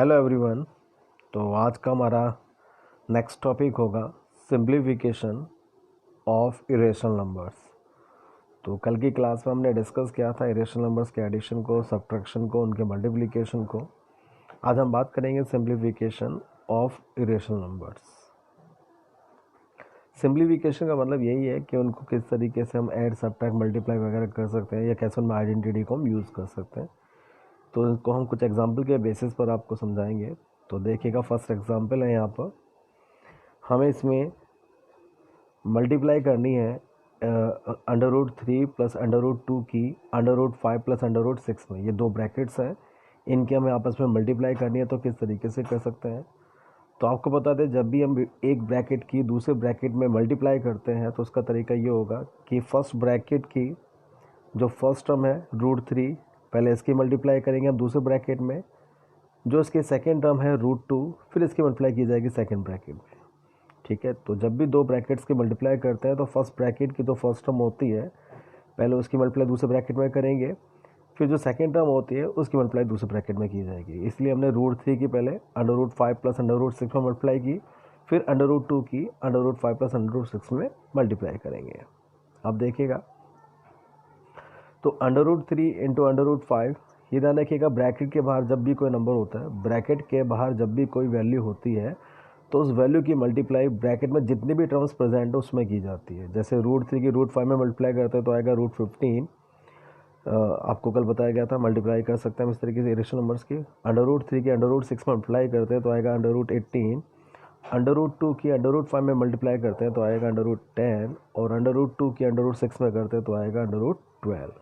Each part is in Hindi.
Hello everyone. तो आज का हमारा नेक्स्ट टॉपिक होगा सिंप्लीफिकेशन ऑफ इरेशनल नंबर्स। तो कल की क्लास में हमने डिस्कस किया था इरेशनल नंबर्स के एडिशन को, सब्ट्रैक्शन को, उनके मल्टीप्लिकेशन को। आज हम बात करेंगे simplification of irrational numbers. Simplification का मतलब यही है कि उनको किस तरीके से हम ऐड, सब्ट्रैक्ट, मल्टीप्लाई वगैरह कर सकते हैं या कैसे उनमें आइडेंटिटी को हम यूज़ कर सकते हैं। तो इसको हम कुछ एग्जांपल के बेसिस पर आपको समझाएंगे। तो देखिएगा, फर्स्ट एग्जांपल है, यहाँ पर हमें इसमें मल्टीप्लाई करनी है √3 प्लस √2 की √5 प्लस √6 में। ये दो ब्रैकेट्स हैं, इनके हमें आपस में मल्टीप्लाई करनी है। तो किस तरीके से कर सकते हैं, तो आपको बता दें, जब भी हम एक ब्रैकेट की दूसरे ब्रैकेट में मल्टीप्लाई करते हैं तो उसका तरीका ये होगा कि फर्स्ट ब्रैकेट की जो फर्स्ट टर्म है √3, पहले इसकी मल्टीप्लाई करेंगे हम दूसरे ब्रैकेट में। जो इसकी सेकेंड टर्म है √2, फिर इसकी मल्टीप्लाई की जाएगी सेकेंड ब्रैकेट में। ठीक है, तो जब भी दो ब्रैकेट्स की मल्टीप्लाई करते हैं तो फर्स्ट ब्रैकेट की जो फर्स्ट टर्म होती है पहले उसकी मल्टीप्लाई दूसरे ब्रैकेट में करेंगे, फिर जो सेकेंड टर्म होती है उसकी मल्टीप्लाई दूसरे ब्रैकेट में की जाएगी। इसलिए हमने √3 की पहले √5 प्लस √6 में मल्टीप्लाई की, फिर √2 की √5 प्लस √6 में मल्टीप्लाई करेंगे। अब देखिएगा, तो √3 इंटू √5, ये ध्यान रखिएगा, ब्रैकेट के बाहर जब भी कोई नंबर होता है, ब्रैकेट के बाहर जब भी कोई वैल्यू होती है तो उस वैल्यू की मल्टीप्लाई ब्रैकेट में जितनी भी टर्म्स प्रेजेंट है उसमें की जाती है। जैसे √3 की √5 में मल्टीप्लाई करते हैं तो आएगा √15। आपको कल बताया गया था, मल्टीप्लाई कर सकते हैं हम इस तरीके से इरेशनल नंबर्स की। √3 की √6 में मल्टीप्लाई करते हैं तो आएगा √18। √2 की √5 में मल्टीप्लाई करते हैं तो आएगा √10, और √2 की √6 में करते हैं तो आएगा √12।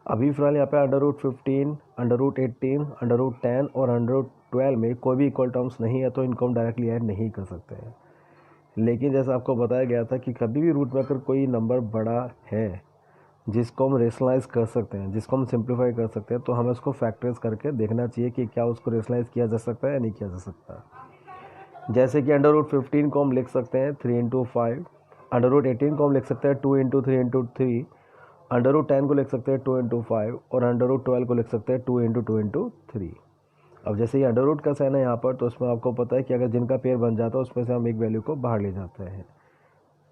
अभी फिलहाल यहाँ पे √15, √18, √10 और √12 में कोई भी इक्वल टर्म्स नहीं है, तो इनको हम डायरेक्टली ऐड नहीं कर सकते हैं। लेकिन जैसा आपको बताया गया था कि कभी भी रूट में अगर कोई नंबर बड़ा है जिसको हम रेशनलाइज कर सकते हैं, जिसको हम सिंप्लीफाई कर सकते हैं, तो हमें उसको फैक्टर्स करके देखना चाहिए कि क्या उसको रेशनलाइज किया जा सकता है या नहीं किया जा सकता। जैसे कि √15 को हम लिख सकते हैं 3 इंटू 5, √18 को हम लिख सकते हैं 2 इंटू 3 इंटू 3, √10 को लिख सकते हैं 2 इंटू 5, और √12 को लिख सकते हैं 2 इंटू 2 इंटू 3। अब जैसे ये अंडर रूट का साइन है यहाँ पर, तो उसमें आपको पता है कि अगर जिनका पेयर बन जाता है उसमें से हम एक वैल्यू को बाहर ले जाते हैं।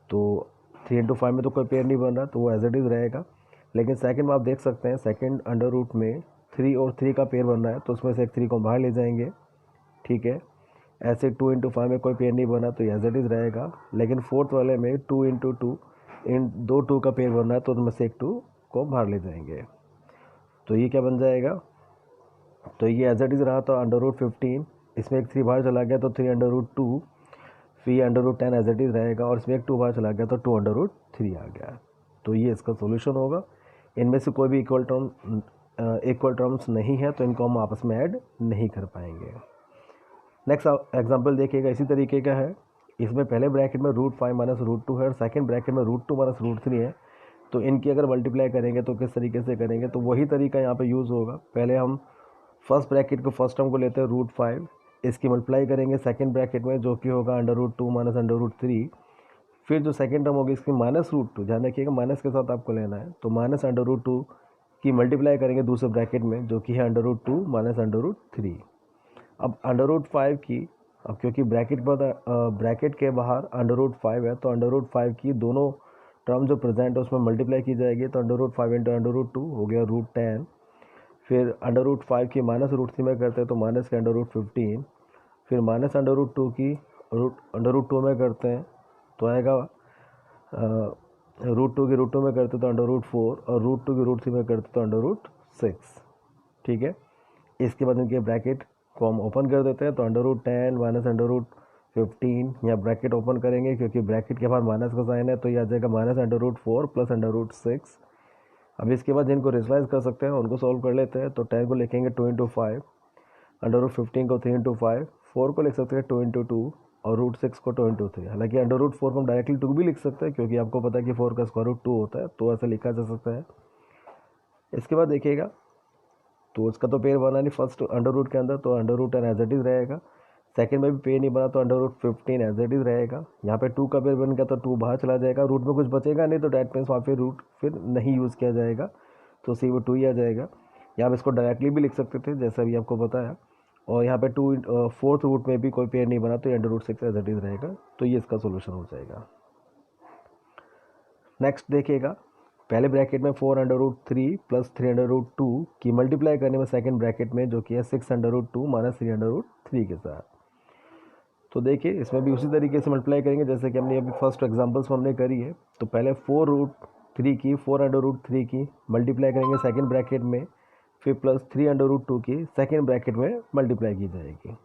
तो 3 इंटू 5 में तो कोई पेयर नहीं बन रहा, तो वो एज इट इज़ रहेगा। लेकिन सेकंड में आप देख सकते हैं, सेकंड अंडर रूट में 3 और 3 का पेयर बन रहा है, तो उसमें से एक 3 को बाहर ले जाएंगे। ठीक है, ऐसे 2 इंटू 5 में कोई पेयर नहीं बना तो एज इट इज़ रहेगा। लेकिन फोर्थ वाले में 2 इंटू 2, इन दो 2 का पेयर बन रहा है, तो उनमें से एक 2 को बाहर ले जाएंगे। तो ये क्या बन जाएगा, तो ये एज इट इज़ रहा, तो √15, इसमें एक 3 बाहर चला गया तो 3 √2, फिर √10 एज इट इज़ रहेगा, और इसमें एक 2 बाहर चला गया तो 2 √3 आ गया। तो ये इसका सॉल्यूशन होगा। इनमें से कोई भी इक्वल टर्म्स नहीं है, तो इनको हम आपस में ऐड नहीं कर पाएंगे। नेक्स्ट एग्जांपल देखिएगा, इसी तरीके का है। इसमें पहले ब्रैकेट में √5 माइनस √2 है, और सेकंड ब्रैकेट में √2 माइनस √3 है। तो इनकी अगर मल्टीप्लाई करेंगे तो किस तरीके से करेंगे, तो वही तरीका यहाँ पे यूज़ होगा। पहले हम फर्स्ट ब्रैकेट को, फर्स्ट टर्म को लेते हैं √5, इसकी मल्टीप्लाई करेंगे सेकंड ब्रैकेट में, जो कि होगा √2 माइनस √3। फिर जो सेकंड टर्म होगी इसकी माइनस √2, ध्यान रखिएगा माइनस के साथ आपको लेना है, तो माइनस √2 की मल्टीप्लाई करेंगे दूसरे ब्रैकेट में, जो कि है √2 माइनस √3। अब √5 की, अब क्योंकि ब्रैकेट के बाहर √5 है, तो √5 की दोनों टर्म जो प्रेजेंट है उसमें मल्टीप्लाई की जाएगी, तो √5 इंटू √2 हो गया √10। फिर √5 की माइनस √3 में करते हैं तो माइनस के √15, फिर माइनस √2 की √2 में करते हैं तो आएगा √2 की √2 में करते तो √4, और √2 की √3 में करते तो √6। ठीक है, इसके बाद इनके ब्रैकेट को हम ओपन कर देते हैं, तो √10 माइनस √15, यहाँ ब्रैकेट ओपन करेंगे क्योंकि ब्रैकेट के बाद माइनस का साइन है, तो ये आ जाएगा माइनस √4 प्लस √6। अब इसके बाद जिनको रेशनलाइज कर सकते हैं उनको सॉल्व कर लेते हैं। तो 10 को लिखेंगे 2 इंटू 5, √15 को 3 इंटू 5, 4 को लिख सकते हैं 2 इंटू 2, और √6 को 2 इंटू 3। हालांकि √4 को हम डायरेक्टली 2 भी लिख सकते हैं, क्योंकि आपको पता है कि 4 का स्क्वायर रूट 2 होता है, तो ऐसे लिखा जा सकता है। इसके बाद देखिएगा, तो उसका तो पेयर बना नहीं फर्स्ट अंडर रूट के अंदर, तो √10 एज इट इज़ रहेगा। सेकंड में भी पेयर नहीं बना, तो √15 एज इट इज़ रहेगा। यहाँ पे 2 का पेयर बन गया तो 2 बाहर चला जाएगा, रूट में कुछ बचेगा नहीं, तो डैट मीन्स वहाँ पे रूट फिर नहीं यूज़ किया जाएगा, तो सी वो 2 ही आ जाएगा। या आप इसको डायरेक्टली भी लिख सकते थे, जैसा अभी आपको बताया। और यहाँ पे 4th रूट में भी कोई पेयर नहीं बना तो √6 एज इट इज़ रहेगा, तो ये इसका सोल्यूशन हो जाएगा। नेक्स्ट देखिएगा, पहले ब्रैकेट में 4√3 प्लस 3√2 की मल्टीप्लाई करने में सेकंड ब्रैकेट में जो कि है 6√2 माइनस 3√3 के साथ। तो देखिए इसमें भी उसी तरीके से मल्टीप्लाई करेंगे जैसे कि हमने अभी फर्स्ट एग्जांपल्स में हमने करी है। तो पहले 4√3 की मल्टीप्लाई करेंगे सेकंड ब्रैकेट में, फिर प्लस 3√2 की सेकंड ब्रैकेट में मल्टीप्लाई की जाएगी।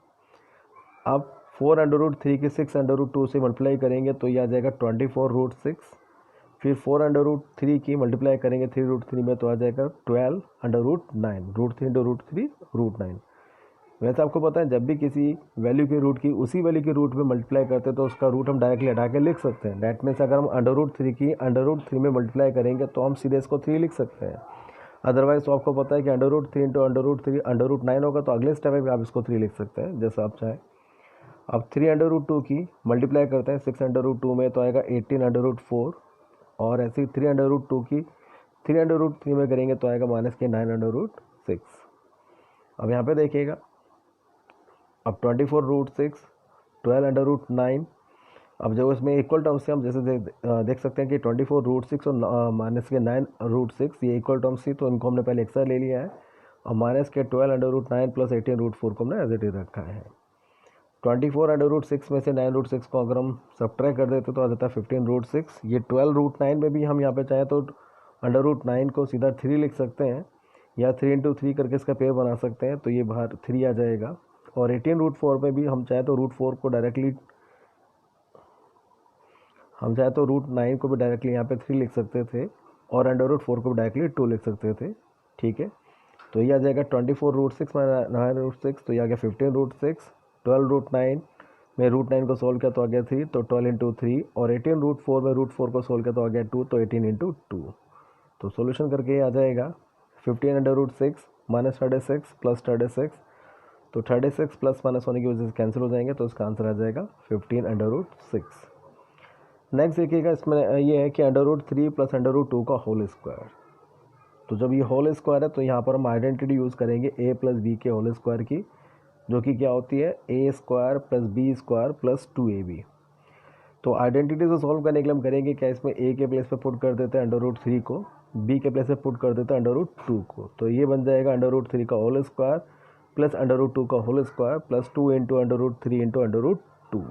अब 4√3 की 6√2 से मल्टीप्लाई करेंगे तो ये आ जाएगा 24√6। फिर 4√3 की मल्टीप्लाई करेंगे 3√3 में तो आ जाएगा 12√9। √3 √9। वैसे आपको पता है जब भी किसी वैल्यू के रूट की उसी वैल्यू के रूट में मल्टीप्लाई करते हैं तो उसका रूट हम डायरेक्टली हटा के लिख सकते हैं। डैट मीन्स अगर हम √3 की √3 में मल्टीप्लाई करेंगे तो हम सीधे इसको 3 लिख सकते हैं। अदरवाइज तो आपको पता है कि √3 इंटू √3 √9 होगा, तो अगले स्टेप में आप इसको 3 लिख सकते हैं जैसा आप चाहें। अब 3√2 की मल्टीप्लाई करते हैं 6√2 में तो आएगा 18√4, और ऐसे 3√2 की 3√3 में करेंगे तो आएगा माइनस के 9√6। अब यहाँ पे देखिएगा, अब 24√6 12√9। अब जब इसमें इक्वल टर्म से हम जैसे देख सकते हैं कि 24√6 और माइनस के 9√6 ये इक्वल टर्म्स थी, तो इनको हमने पहले एक साथ ले लिया है, और माइनस के 12√9 प्लस 18√4 को हमने एज इट इज रखा है। 24√6 में से 9√6 को अगर हम सब्ट्रैक्ट कर देते तो आ जाता है 15√6। ये 12√9 में भी हम यहाँ पे चाहें तो √9 को सीधा 3 लिख सकते हैं, या 3 इंटू 3 करके इसका पेयर बना सकते हैं, तो ये बाहर 3 आ जाएगा। और 18√4 में भी हम चाहे तो √4 को डायरेक्टली √9 को भी डायरेक्टली यहाँ पे 3 लिख सकते थे, और √4 को भी डायरेक्टली 2 लिख सकते थे। ठीक है, तो ये आ जाएगा 24√6 माइनस 9√6, तो ये आ गया 15√6। 12√9 में √9 को सोल्व किया तो आ गया 3, तो 12 इंटू 3, और 18√4 में √4 को सोल्व किया तो आ गया 2, तो 18 इंटू 2। तो सोल्यूशन करके आ जाएगा 15√6 माइनस 36 प्लस 36, तो 36 प्लस माइनस होने की वजह से कैंसिल हो जाएंगे, तो इसका आंसर आ जाएगा 15√6। नेक्स्ट देखिएगा, इसमें ये है कि √3 प्लस √2 का होल स्क्वायर। तो जब ये होल स्क्वायर है तो यहाँ पर हम आइडेंटिटी यूज़ करेंगे a प्लस बी के होल स्क्वायर की, जो कि क्या होती है a square plus B square plus 2ab। तो आइडेंटिटी से सॉल्व करने के लिए हम करेंगे क्या, इसमें a के प्लेस पे पुट कर देते हैं √3 को, b के प्लेस पे पुट कर देते हैं √2 को, तो ये बन जाएगा √3 का होल स्क्वायर प्लस √2 का whole square plus 2 into √3 into √2।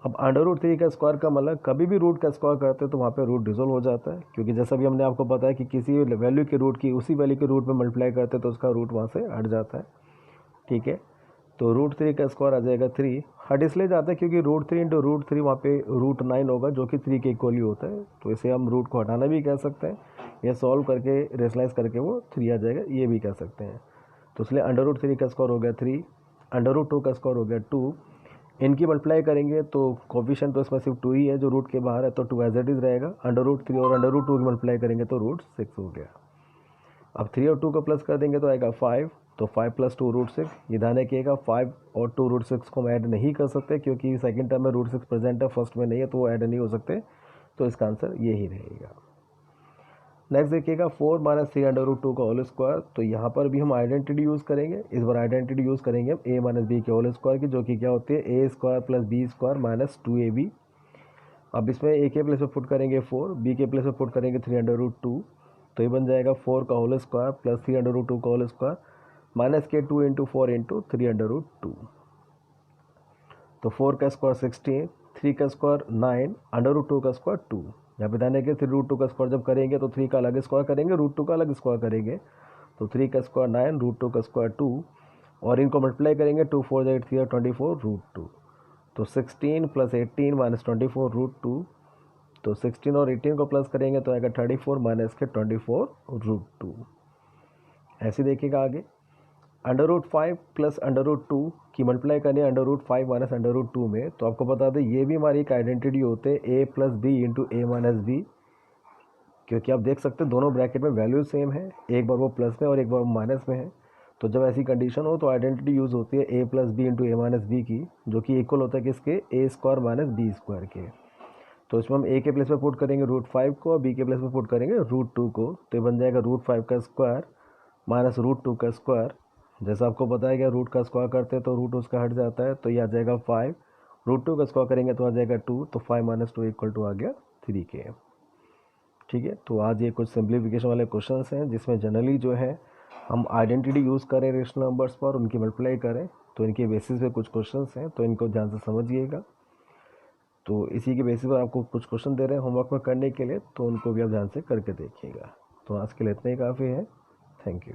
अब √3 का स्क्वायर का मतलब कभी भी रूट का स्क्वायर करते हैं तो वहाँ पे रूट डिसॉल्व हो जाता है, क्योंकि जैसा भी हमने आपको पता है कि किसी वैल्यू के रूट की उसी वैल्यू के रूट में मल्टीप्लाई करते हैं तो उसका रूट वहाँ से हट जाता है। ठीक है, तो √3 का स्क्वायर आ जाएगा 3। हट इसलिए जाता है क्योंकि √3 इंटू √3 वहाँ पे √9 होगा जो कि 3 के इक्वली होता है, तो इसे हम रूट को हटाना भी कह सकते हैं, या सॉल्व करके रेशनलाइज करके वो 3 आ जाएगा, ये भी कह सकते हैं। तो इसलिए √3 का स्क्वायर हो गया 3, √2 का स्क्वायर हो गया 2। इनकी मल्टीप्लाई करेंगे तो कोफिशिएंट तो इसमें सिर्फ 2 ही है जो रूट के बाहर है, तो 2 एज इट इज़ रहेगा। √3 और √2 की मल्टीप्लाई करेंगे तो √6 हो गया। अब 3 और 2 को प्लस कर देंगे तो आएगा 5, तो 5 प्लस 2 √6। ये ध्यान रखिएगा 5 और 2 √6 को हम ऐड नहीं कर सकते क्योंकि सेकंड टर्म में √6 प्रेजेंट है, फर्स्ट में नहीं है, तो वो ऐड नहीं हो सकते, तो इसका आंसर ये ही रहेगा। नेक्स्ट देखिएगा 4 माइनस 3√2 का होल स्क्वायर। तो यहाँ पर भी हम आइडेंटिटी यूज़ करेंगे, इस बार आइडेंटिटी यूज़ करेंगे हम a माइनस बी के होल स्क्वायर की, जो कि क्या होती है a square plus B square minus 2ab। अब इसमें a के प्लेस पे पुट करेंगे 4, b के प्लेस पे पुट करेंगे 3√2, तो ये बन जाएगा 4 का होल स्क्वायर प्लस 3√2 का होल स्क्वायर माइनस के 2 इंटू 4 इंटू 3√2। तो 4 का स्क्वायर 16, 3 का स्क्वायर 9, √2 का स्क्वायर 2। यहाँ पे ध्यान रखिए 3√2 का स्क्वायर जब करेंगे तो 3 का अलग स्क्वायर करेंगे, √2 का अलग स्क्वायर करेंगे, तो 3 का स्क्वायर 9, √2 का स्क्वायर 2, और इनको मल्टीप्लाई करेंगे 2 4 8 3 24√2। तो 16 प्लस 18 माइनस 24√2, तो 16 और 18 को प्लस करेंगे तो आएगा 34 माइनस के 24√2। ऐसे देखिएगा आगे √5 प्लस √2 की मल्टीप्लाई करनी है √5 माइनस √2 में, तो आपको बता दें ये भी हमारी एक आइडेंटिटी होते हैं a plus B into A minus B, क्योंकि आप देख सकते हैं दोनों ब्रैकेट में वैल्यू सेम है, एक बार वो प्लस में और एक बार वो माइनस में है। तो जब ऐसी कंडीशन हो तो आइडेंटिटी यूज़ होती है a plus B into A minus B की, जो कि इक्वल होता है किसके a square minus B square के। तो इसमें हम a के प्लेस पे पुट करेंगे √5 को और b के प्लेस पे पुट करेंगे √2 को, तो ये बन जाएगा √5 का स्क्वायर माइनस √2 का स्क्वायर जैसा आपको पता है कि रूट का स्क्वायर करते हैं तो रूट उसका हट जाता है, तो ये आ जाएगा 5। रूट 2 का स्क्वायर करेंगे तो आ जाएगा 2, तो 5 - 2 इक्वल टू आ गया 3k। ठीक है, तो आज ये कुछ सिंप्लीफिकेशन वाले क्वेश्चंस हैं जिसमें जनरली जो है हम आइडेंटिटी यूज़ करें रेशनल नंबर्स पर, उनकी मल्टीप्लाई करें, तो इनके बेसिस पे कुछ क्वेश्चंस हैं, तो इनको ध्यान से समझिएगा। तो इसी के बेसिस पर आपको कुछ क्वेश्चन दे रहे हैं होमवर्क में करने के लिए, तो उनको भी आप ध्यान से करके देखिएगा। तो आज के लिए इतना ही काफ़ी है। Thank you.